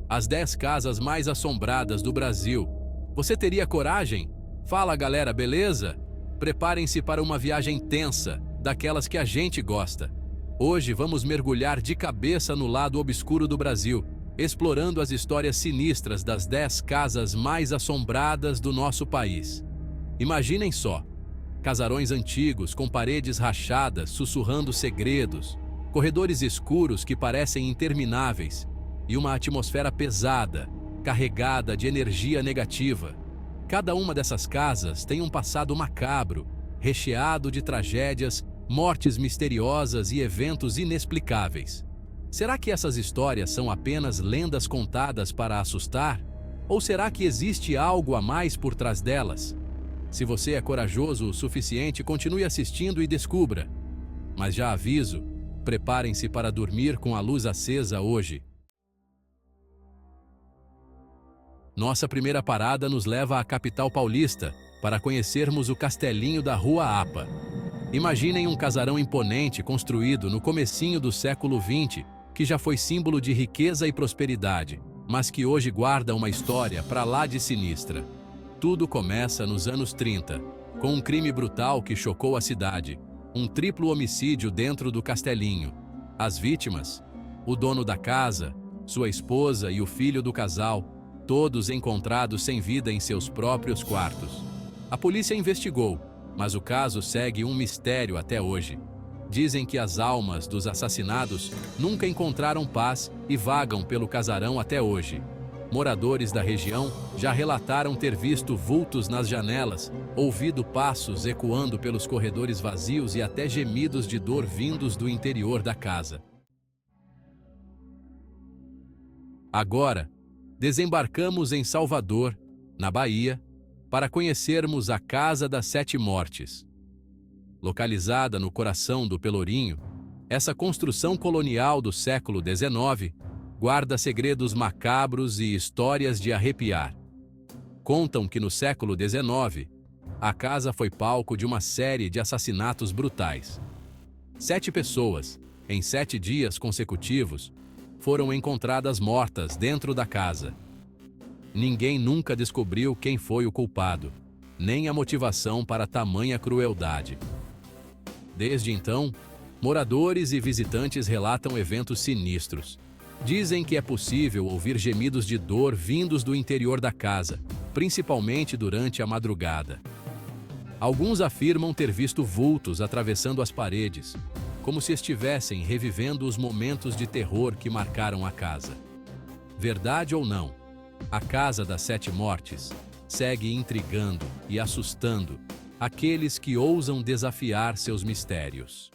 As 10 casas mais assombradas do Brasil. Você teria coragem? Fala, galera, beleza? Preparem-se para uma viagem tensa, daquelas que a gente gosta. Hoje vamos mergulhar de cabeça no lado obscuro do Brasil, explorando as histórias sinistras das 10 casas mais assombradas do nosso país. Imaginem só, casarões antigos com paredes rachadas sussurrando segredos, corredores escuros que parecem intermináveis e uma atmosfera pesada, carregada de energia negativa. Cada uma dessas casas tem um passado macabro, recheado de tragédias, mortes misteriosas e eventos inexplicáveis. Será que essas histórias são apenas lendas contadas para assustar? Ou será que existe algo a mais por trás delas? Se você é corajoso o suficiente, continue assistindo e descubra. Mas já aviso, preparem-se para dormir com a luz acesa hoje. Nossa primeira parada nos leva à capital paulista, para conhecermos o castelinho da Rua APA. Imaginem um casarão imponente construído no comecinho do século XX, que já foi símbolo de riqueza e prosperidade, mas que hoje guarda uma história para lá de sinistra. Tudo começa nos anos 30, com um crime brutal que chocou a cidade, um triplo homicídio dentro do castelinho. As vítimas, o dono da casa, sua esposa e o filho do casal, todos encontrados sem vida em seus próprios quartos. A polícia investigou, mas o caso segue um mistério até hoje. Dizem que as almas dos assassinados nunca encontraram paz e vagam pelo casarão até hoje. Moradores da região já relataram ter visto vultos nas janelas, ouvido passos ecoando pelos corredores vazios e até gemidos de dor vindos do interior da casa. Agora, desembarcamos em Salvador, na Bahia, para conhecermos a Casa das Sete Mortes. Localizada no coração do Pelourinho, essa construção colonial do século XIX guarda segredos macabros e histórias de arrepiar. Contam que no século XIX, a casa foi palco de uma série de assassinatos brutais. 7 pessoas, em 7 dias consecutivos, foram encontradas mortas dentro da casa. Ninguém nunca descobriu quem foi o culpado, nem a motivação para tamanha crueldade. Desde então, moradores e visitantes relatam eventos sinistros. Dizem que é possível ouvir gemidos de dor vindos do interior da casa, principalmente durante a madrugada. Alguns afirmam ter visto vultos atravessando as paredes, como se estivessem revivendo os momentos de terror que marcaram a casa. Verdade ou não, a Casa das Sete Mortes segue intrigando e assustando aqueles que ousam desafiar seus mistérios.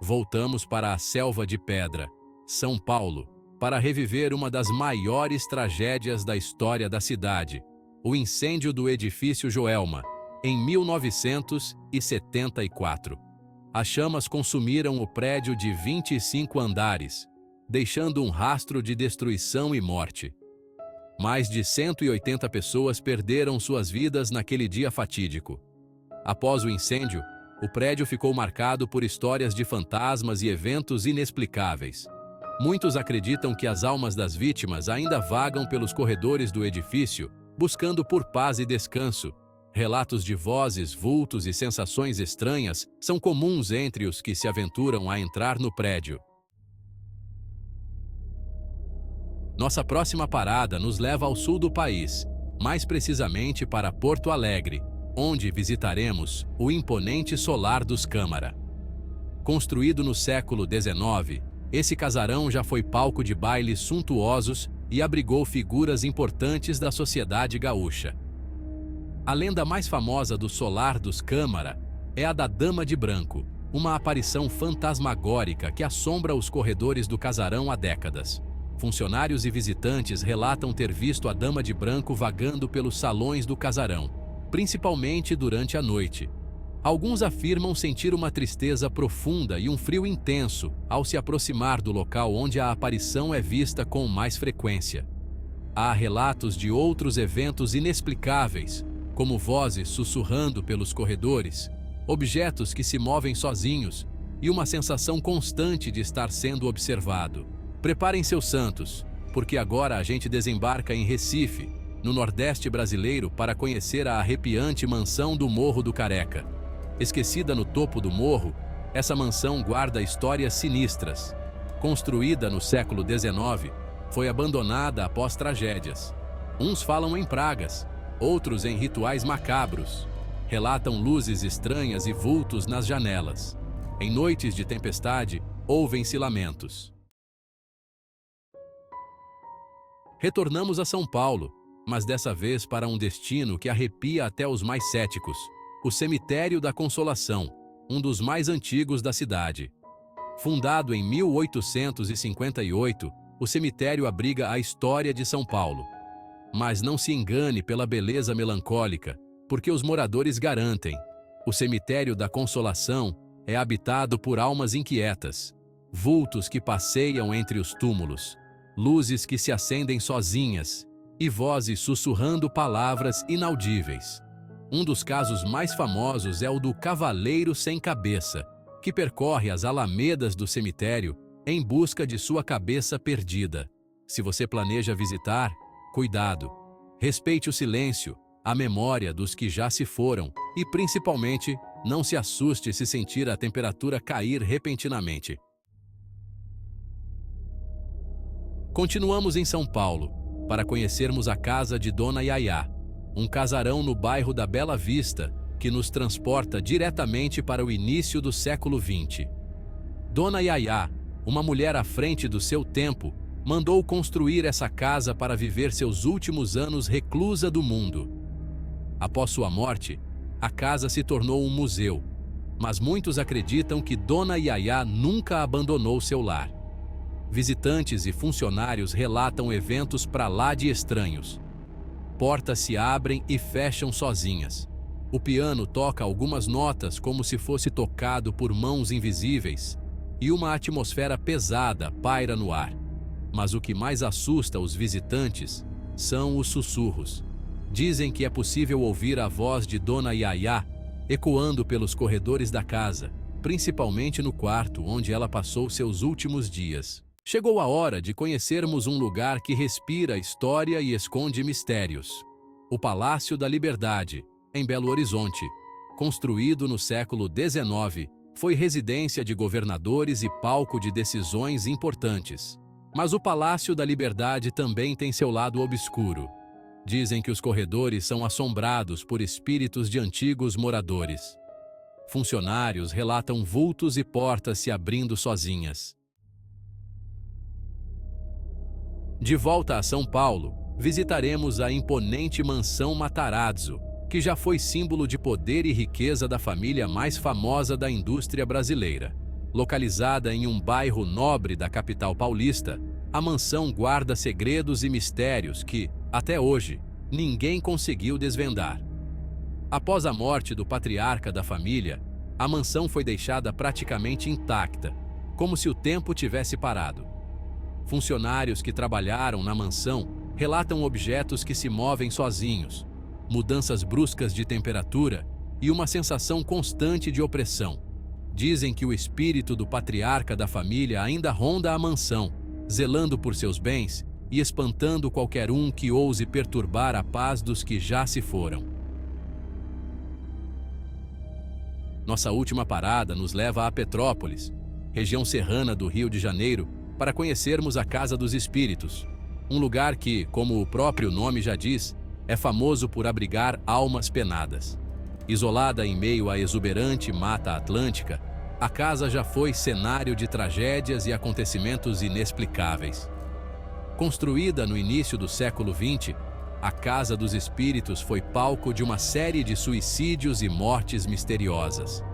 Voltamos para a Selva de Pedra, São Paulo, para reviver uma das maiores tragédias da história da cidade, o incêndio do edifício Joelma, em 1974. As chamas consumiram o prédio de 25 andares, deixando um rastro de destruição e morte. Mais de 180 pessoas perderam suas vidas naquele dia fatídico. Após o incêndio, o prédio ficou marcado por histórias de fantasmas e eventos inexplicáveis. Muitos acreditam que as almas das vítimas ainda vagam pelos corredores do edifício, buscando por paz e descanso. Relatos de vozes, vultos e sensações estranhas são comuns entre os que se aventuram a entrar no prédio. Nossa próxima parada nos leva ao sul do país, mais precisamente para Porto Alegre, onde visitaremos o imponente Solar dos Câmara. Construído no século XIX, esse casarão já foi palco de bailes suntuosos e abrigou figuras importantes da sociedade gaúcha. A lenda mais famosa do Solar dos Câmara é a da Dama de Branco, uma aparição fantasmagórica que assombra os corredores do casarão há décadas. Funcionários e visitantes relatam ter visto a Dama de Branco vagando pelos salões do casarão, principalmente durante a noite. Alguns afirmam sentir uma tristeza profunda e um frio intenso ao se aproximar do local onde a aparição é vista com mais frequência. Há relatos de outros eventos inexplicáveis, como vozes sussurrando pelos corredores, objetos que se movem sozinhos e uma sensação constante de estar sendo observado. Preparem seus santos, porque agora a gente desembarca em Recife, no Nordeste brasileiro, para conhecer a arrepiante mansão do Morro do Careca. Esquecida no topo do morro, essa mansão guarda histórias sinistras. Construída no século XIX, foi abandonada após tragédias. Uns falam em pragas, outros em rituais macabros. Relatam luzes estranhas e vultos nas janelas. Em noites de tempestade, ouvem-se lamentos. Retornamos a São Paulo, mas dessa vez para um destino que arrepia até os mais céticos: o Cemitério da Consolação, um dos mais antigos da cidade. Fundado em 1858, o cemitério abriga a história de São Paulo. Mas não se engane pela beleza melancólica, porque os moradores garantem: o Cemitério da Consolação é habitado por almas inquietas, vultos que passeiam entre os túmulos, luzes que se acendem sozinhas e vozes sussurrando palavras inaudíveis. Um dos casos mais famosos é o do Cavaleiro Sem Cabeça, que percorre as alamedas do cemitério em busca de sua cabeça perdida. Se você planeja visitar, cuidado. Respeite o silêncio, a memória dos que já se foram e, principalmente, não se assuste se sentir a temperatura cair repentinamente. Continuamos em São Paulo, para conhecermos a casa de Dona Yayá, um casarão no bairro da Bela Vista, que nos transporta diretamente para o início do século XX. Dona Yayá, uma mulher à frente do seu tempo, mandou construir essa casa para viver seus últimos anos reclusa do mundo. Após sua morte, a casa se tornou um museu, mas muitos acreditam que Dona Yayá nunca abandonou seu lar. Visitantes e funcionários relatam eventos para lá de estranhos. Portas se abrem e fecham sozinhas. O piano toca algumas notas como se fosse tocado por mãos invisíveis, e uma atmosfera pesada paira no ar. Mas o que mais assusta os visitantes são os sussurros. Dizem que é possível ouvir a voz de Dona Yayá ecoando pelos corredores da casa, principalmente no quarto onde ela passou seus últimos dias. Chegou a hora de conhecermos um lugar que respira história e esconde mistérios. O Palácio da Liberdade, em Belo Horizonte. Construído no século XIX, foi residência de governadores e palco de decisões importantes. Mas o Palácio da Liberdade também tem seu lado obscuro. Dizem que os corredores são assombrados por espíritos de antigos moradores. Funcionários relatam vultos e portas se abrindo sozinhas. De volta a São Paulo, visitaremos a imponente mansão Matarazzo, que já foi símbolo de poder e riqueza da família mais famosa da indústria brasileira. Localizada em um bairro nobre da capital paulista, a mansão guarda segredos e mistérios que, até hoje, ninguém conseguiu desvendar. Após a morte do patriarca da família, a mansão foi deixada praticamente intacta, como se o tempo tivesse parado. Funcionários que trabalharam na mansão relatam objetos que se movem sozinhos, mudanças bruscas de temperatura e uma sensação constante de opressão. Dizem que o espírito do patriarca da família ainda ronda a mansão, zelando por seus bens e espantando qualquer um que ouse perturbar a paz dos que já se foram. Nossa última parada nos leva a Petrópolis, região serrana do Rio de Janeiro, para conhecermos a Casa dos Espíritos, um lugar que, como o próprio nome já diz, é famoso por abrigar almas penadas. Isolada em meio à exuberante Mata Atlântica, a casa já foi cenário de tragédias e acontecimentos inexplicáveis. Construída no início do século XX, a Casa dos Espíritos foi palco de uma série de suicídios e mortes misteriosas.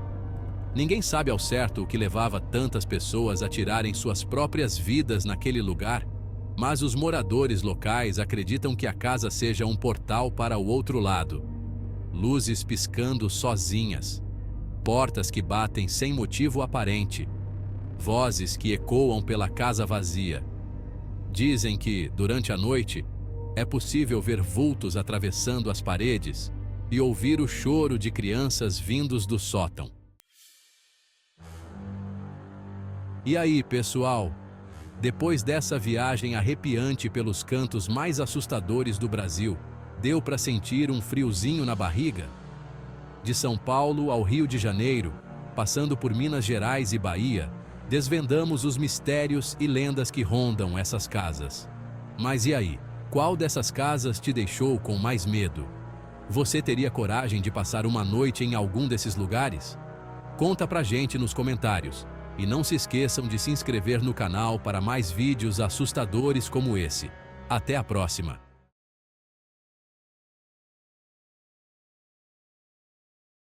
Ninguém sabe ao certo o que levava tantas pessoas a tirarem suas próprias vidas naquele lugar, mas os moradores locais acreditam que a casa seja um portal para o outro lado. Luzes piscando sozinhas, portas que batem sem motivo aparente, vozes que ecoam pela casa vazia. Dizem que, durante a noite, é possível ver vultos atravessando as paredes e ouvir o choro de crianças vindos do sótão. E aí, pessoal? Depois dessa viagem arrepiante pelos cantos mais assustadores do Brasil, deu para sentir um friozinho na barriga? De São Paulo ao Rio de Janeiro, passando por Minas Gerais e Bahia, desvendamos os mistérios e lendas que rondam essas casas. Mas e aí? Qual dessas casas te deixou com mais medo? Você teria coragem de passar uma noite em algum desses lugares? Conta pra gente nos comentários. E não se esqueçam de se inscrever no canal para mais vídeos assustadores como esse. Até a próxima!